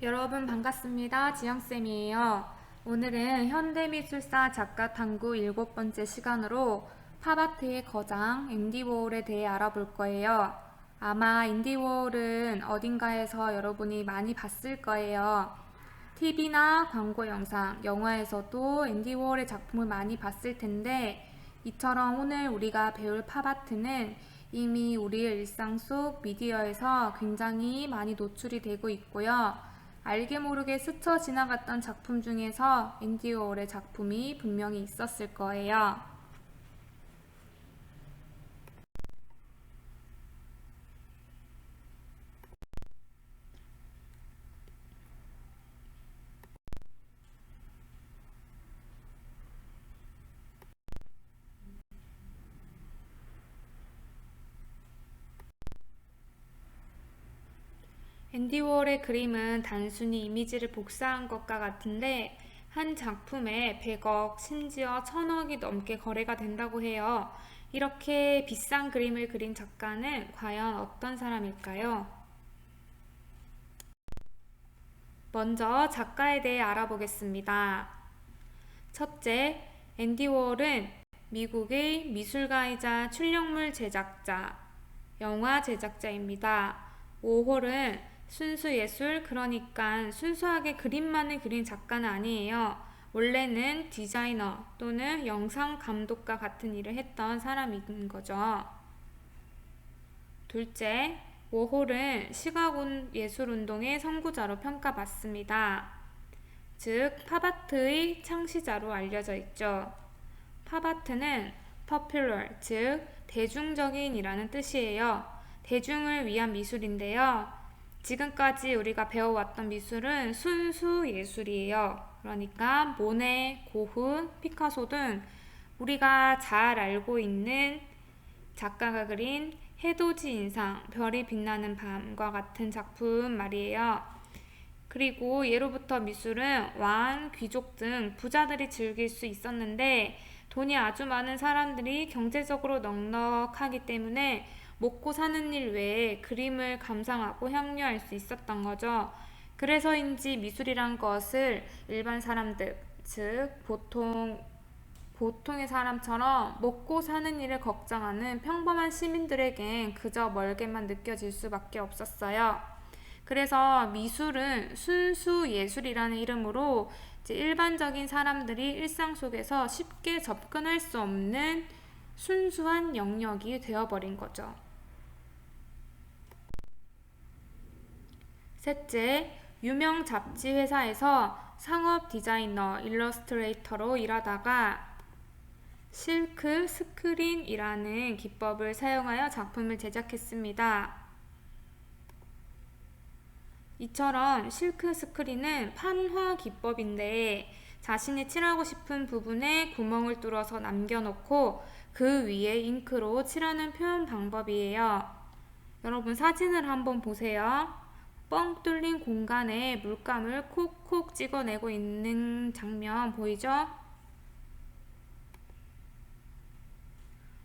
여러분 반갑습니다. 지영쌤이에요. 오늘은 현대미술사 작가 탐구 7번째 시간으로 팝아트의 거장 앤디 워홀에 대해 알아볼 거예요. 아마 앤디 워홀은 어딘가에서 여러분이 많이 봤을 거예요. TV나 광고 영상, 영화에서도 앤디 워홀의 작품을 많이 봤을 텐데 이처럼 오늘 우리가 배울 팝아트는 이미 우리의 일상 속 미디어에서 굉장히 많이 노출이 되고 있고요. 알게 모르게 스쳐 지나갔던 작품 중에서 앤디 워홀의 작품이 분명히 있었을 거예요. 앤디 워홀의 그림은 단순히 이미지를 복사한 것과 같은데 한 작품에 100억, 심지어 1000억이 넘게 거래가 된다고 해요. 이렇게 비싼 그림을 그린 작가는 과연 어떤 사람일까요? 먼저 작가에 대해 알아보겠습니다. 첫째, 앤디 워홀은 미국의 미술가이자 출력물 제작자, 영화 제작자입니다. 워홀은 순수 예술, 그러니까 순수하게 그림만을 그린 작가는 아니에요. 원래는 디자이너 또는 영상 감독과 같은 일을 했던 사람인 거죠. 둘째, 워홀은 시카고 예술운동의 선구자로 평가받습니다. 즉, 팝아트의 창시자로 알려져 있죠. 팝아트는 popular, 즉 대중적인이라는 뜻이에요. 대중을 위한 미술인데요. 지금까지 우리가 배워왔던 미술은 순수 예술이에요. 그러니까 모네, 고흐, 피카소 등 우리가 잘 알고 있는 작가가 그린 해돋이 인상, 별이 빛나는 밤과 같은 작품 말이에요. 그리고 예로부터 미술은 왕, 귀족 등 부자들이 즐길 수 있었는데 돈이 아주 많은 사람들이 경제적으로 넉넉하기 때문에 먹고 사는 일 외에 그림을 감상하고 향유할 수 있었던 거죠. 그래서인지 미술이란 것을 일반 사람들, 즉 보통의 사람처럼 먹고 사는 일을 걱정하는 평범한 시민들에겐 그저 멀게만 느껴질 수밖에 없었어요. 그래서 미술은 순수 예술이라는 이름으로 일반적인 사람들이 일상 속에서 쉽게 접근할 수 없는 순수한 영역이 되어버린 거죠. 셋째, 유명 잡지 회사에서 상업 디자이너, 일러스트레이터로 일하다가 실크 스크린이라는 기법을 사용하여 작품을 제작했습니다. 이처럼 실크 스크린은 판화 기법인데 자신이 칠하고 싶은 부분에 구멍을 뚫어서 남겨놓고 그 위에 잉크로 칠하는 표현 방법이에요. 여러분 사진을 한번 보세요. 뻥 뚫린 공간에 물감을 콕콕 찍어내고 있는 장면 보이죠?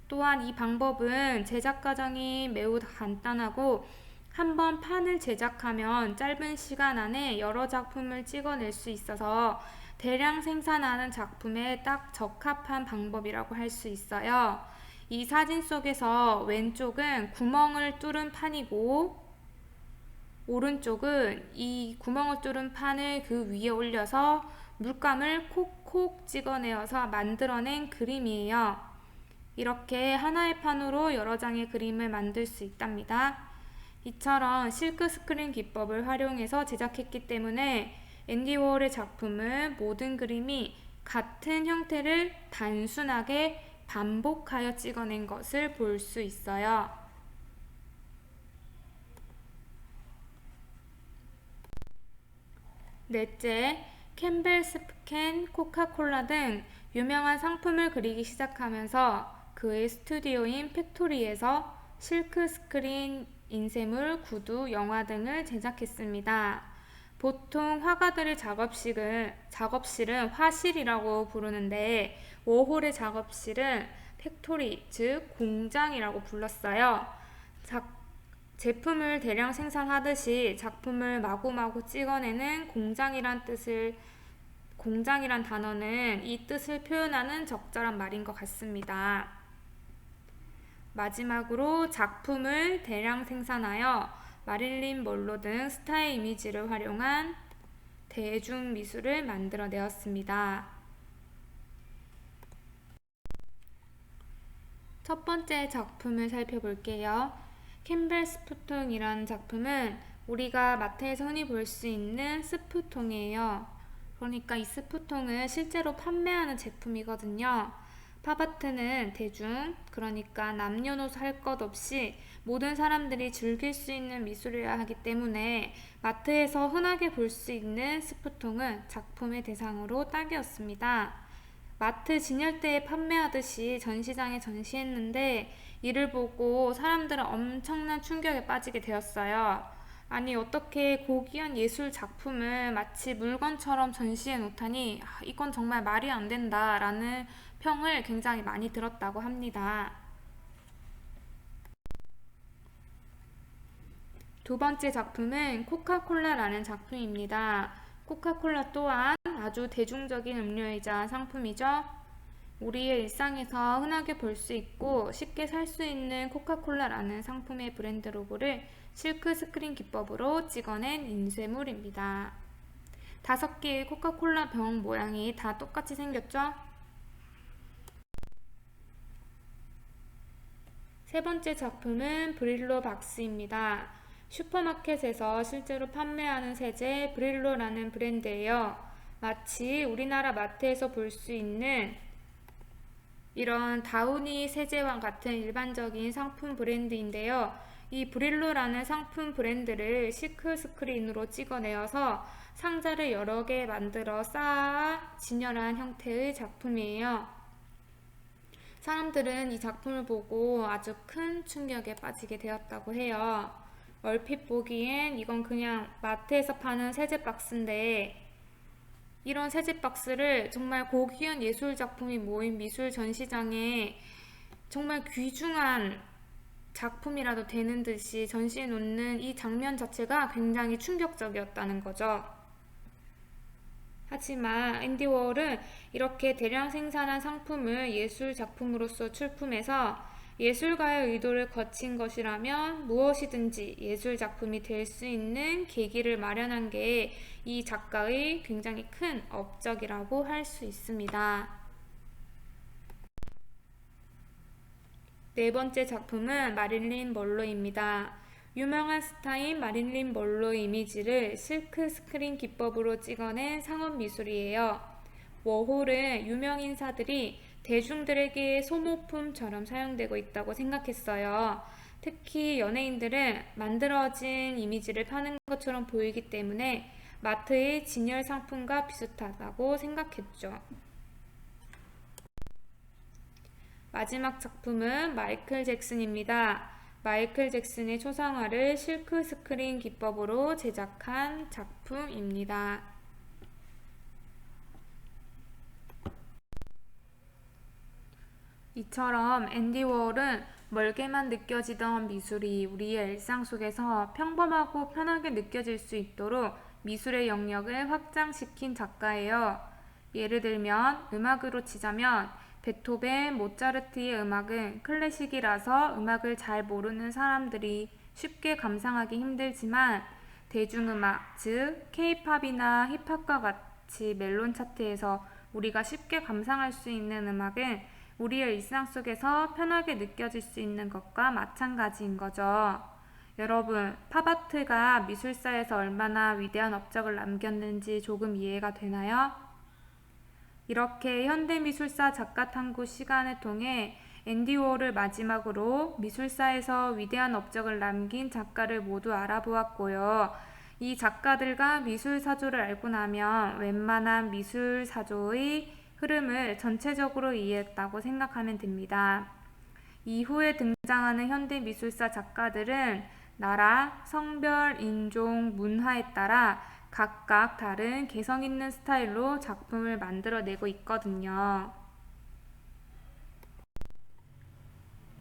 또한 이 방법은 제작 과정이 매우 간단하고 한번 판을 제작하면 짧은 시간 안에 여러 작품을 찍어낼 수 있어서 대량 생산하는 작품에 딱 적합한 방법이라고 할 수 있어요. 이 사진 속에서 왼쪽은 구멍을 뚫은 판이고 오른쪽은 이 구멍을 뚫은 판을 그 위에 올려서 물감을 콕콕 찍어내어서 만들어낸 그림이에요. 이렇게 하나의 판으로 여러 장의 그림을 만들 수 있답니다. 이처럼 실크 스크린 기법을 활용해서 제작했기 때문에 앤디 워홀의 작품은 모든 그림이 같은 형태를 단순하게 반복하여 찍어낸 것을 볼 수 있어요. 넷째, 캠벨 스프캔, 코카콜라 등 유명한 상품을 그리기 시작하면서 그의 스튜디오인 팩토리에서 실크 스크린, 인쇄물, 구두, 영화 등을 제작했습니다. 보통 화가들의 작업실은 화실이라고 부르는데 워홀의 작업실은 팩토리, 즉 공장이라고 불렀어요. 제품을 대량 생산하듯이 작품을 마구마구 찍어내는 공장이란 단어는 이 뜻을 표현하는 적절한 말인 것 같습니다. 마지막으로 작품을 대량 생산하여 마릴린 먼로 등 스타의 이미지를 활용한 대중미술을 만들어내었습니다. 첫 번째 작품을 살펴볼게요. 캠벨 스프통이라는 작품은 우리가 마트에서 흔히 볼 수 있는 스프통이에요. 그러니까 이 스프통은 실제로 판매하는 제품이거든요. 팝아트는 대중, 그러니까 남녀노소 할 것 없이 모든 사람들이 즐길 수 있는 미술이어야 하기 때문에 마트에서 흔하게 볼 수 있는 스프통은 작품의 대상으로 딱이었습니다. 마트 진열대에 판매하듯이 전시장에 전시했는데 이를 보고 사람들은 엄청난 충격에 빠지게 되었어요. 아니 어떻게 고귀한 예술 작품을 마치 물건처럼 전시해 놓다니 이건 정말 말이 안 된다 라는 평을 굉장히 많이 들었다고 합니다. 두 번째 작품은 코카콜라라는 작품입니다. 코카콜라 또한 아주 대중적인 음료이자 상품이죠. 우리의 일상에서 흔하게 볼 수 있고 쉽게 살 수 있는 코카콜라라는 상품의 브랜드 로고를 실크 스크린 기법으로 찍어낸 인쇄물입니다. 5개의 코카콜라 병 모양이 다 똑같이 생겼죠? 세 번째 작품은 브릴로 박스입니다. 슈퍼마켓에서 실제로 판매하는 세제 브릴로라는 브랜드예요. 마치 우리나라 마트에서 볼 수 있는 이런 다우니 세제와 같은 일반적인 상품 브랜드인데요. 이 브릴로라는 상품 브랜드를 시크 스크린으로 찍어내어서 상자를 여러 개 만들어 쌓아 진열한 형태의 작품이에요. 사람들은 이 작품을 보고 아주 큰 충격에 빠지게 되었다고 해요. 얼핏 보기엔 이건 그냥 마트에서 파는 세제 박스인데 이런 세제 박스를 정말 고귀한 예술 작품이 모인 미술 전시장에 정말 귀중한 작품이라도 되는 듯이 전시해 놓는 이 장면 자체가 굉장히 충격적이었다는 거죠. 하지만 앤디 워홀은 이렇게 대량 생산한 상품을 예술 작품으로서 출품해서 예술가의 의도를 거친 것이라면 무엇이든지 예술 작품이 될 수 있는 계기를 마련한 게 이 작가의 굉장히 큰 업적이라고 할 수 있습니다. 네 번째 작품은 마릴린 먼로입니다. 유명한 스타인 마릴린 먼로의 이미지를 실크 스크린 기법으로 찍어낸 상업 미술이에요. 워홀은 유명 인사들이 대중들에게 소모품처럼 사용되고 있다고 생각했어요. 특히 연예인들은 만들어진 이미지를 파는 것처럼 보이기 때문에 마트의 진열 상품과 비슷하다고 생각했죠. 마지막 작품은 마이클 잭슨입니다. 마이클 잭슨의 초상화를 실크 스크린 기법으로 제작한 작품입니다. 이처럼 앤디 워홀은 멀게만 느껴지던 미술이 우리의 일상 속에서 평범하고 편하게 느껴질 수 있도록 미술의 영역을 확장시킨 작가예요. 예를 들면 음악으로 치자면 베토벤, 모차르트의 음악은 클래식이라서 음악을 잘 모르는 사람들이 쉽게 감상하기 힘들지만 대중음악, 즉 K-팝이나 힙합과 같이 멜론 차트에서 우리가 쉽게 감상할 수 있는 음악은 우리의 일상 속에서 편하게 느껴질 수 있는 것과 마찬가지인 거죠. 여러분, 팝아트가 미술사에서 얼마나 위대한 업적을 남겼는지 조금 이해가 되나요? 이렇게 현대미술사 작가탐구 시간을 통해 앤디 워홀을 마지막으로 미술사에서 위대한 업적을 남긴 작가를 모두 알아보았고요. 이 작가들과 미술사조를 알고 나면 웬만한 미술사조의 흐름을 전체적으로 이해했다고 생각하면 됩니다. 이후에 등장하는 현대미술사 작가들은 나라, 성별, 인종, 문화에 따라 각각 다른 개성 있는 스타일로 작품을 만들어내고 있거든요.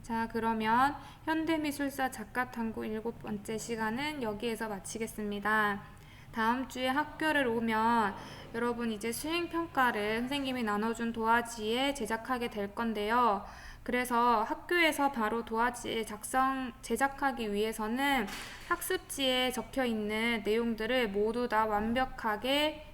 자, 그러면 현대미술사 작가탐구 7번째 시간은 여기에서 마치겠습니다. 다음 주에 학교를 오면 여러분 이제 수행평가를 선생님이 나눠준 도화지에 제작하게 될 건데요. 그래서 학교에서 바로 도화지 제작하기 위해서는 학습지에 적혀 있는 내용들을 모두 다 완벽하게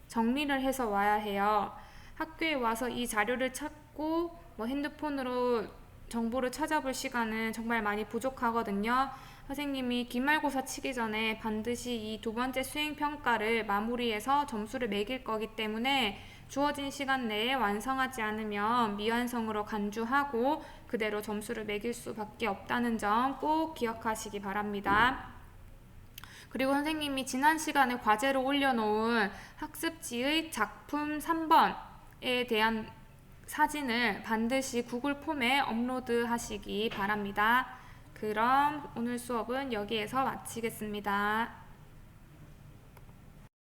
정리를 해서 와야 해요. 학교에 와서 이 자료를 찾고 핸드폰으로 정보를 찾아볼 시간은 정말 많이 부족하거든요. 선생님이 기말고사 치기 전에 반드시 이 2번째 수행평가를 마무리해서 점수를 매길 거기 때문에 주어진 시간 내에 완성하지 않으면 미완성으로 간주하고 그대로 점수를 매길 수밖에 없다는 점 꼭 기억하시기 바랍니다. 그리고 선생님이 지난 시간에 과제로 올려놓은 학습지의 작품 3번에 대한 사진을 반드시 구글 폼에 업로드 하시기 바랍니다. 그럼 오늘 수업은 여기에서 마치겠습니다.